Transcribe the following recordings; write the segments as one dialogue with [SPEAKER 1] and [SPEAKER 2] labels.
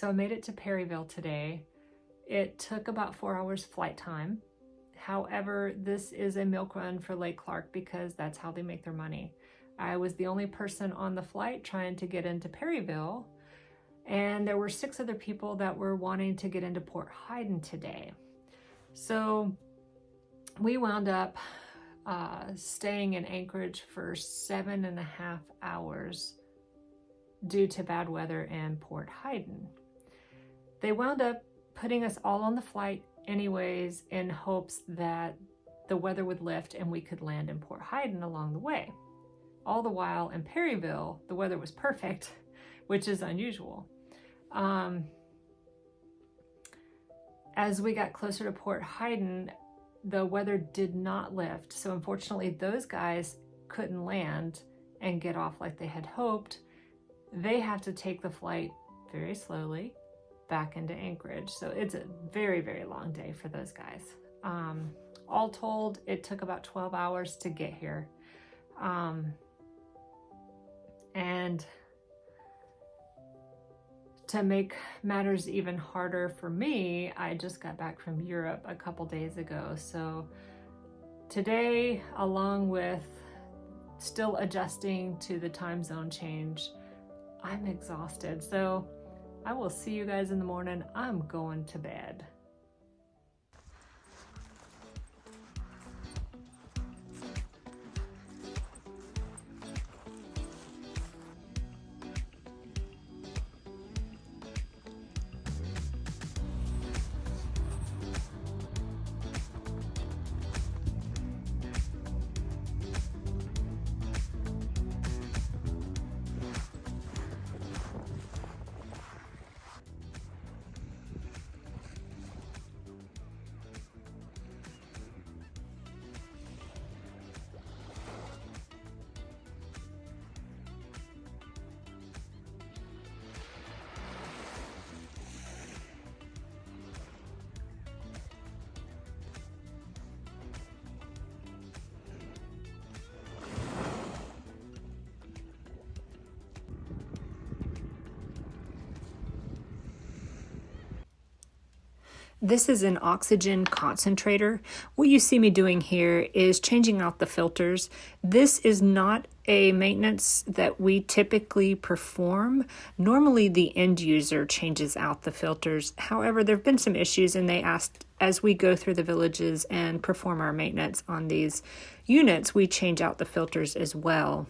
[SPEAKER 1] So I made it to Perryville today. It took about 4 hours flight time. However, this is a milk run for Lake Clark because that's how they make their money. I was the only person on the flight trying to get into Perryville, and there were 6 other people that were wanting to get into Port Heiden today. So we wound up staying in Anchorage for 7.5 hours due to bad weather in Port Heiden. They wound up putting us all on the flight anyways in hopes that the weather would lift and we could land in Port Heiden along the way. All the while in Perryville, the weather was perfect, which is unusual. As we got closer to Port Heiden, the weather did not lift. So unfortunately, those guys couldn't land and get off like they had hoped. They have to take the flight very slowly back into Anchorage. So it's a very, very long day for those guys. All told, it took about 12 hours to get here. And to make matters even harder for me, I just got back from Europe a couple days ago. So today, along with still adjusting to the time zone change, I'm exhausted. So I will see you guys in the morning. I'm going to bed. This is an oxygen concentrator. What you see me doing here is changing out the filters. This is not a maintenance that we typically perform. Normally the end user changes out the filters. However, there have been some issues and they asked as we go through the villages and perform our maintenance on these units, we change out the filters as well.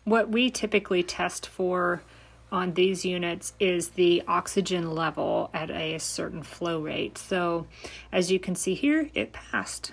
[SPEAKER 1] What we typically test for on these units is the oxygen level at a certain flow rate. So as you can see here, it passed.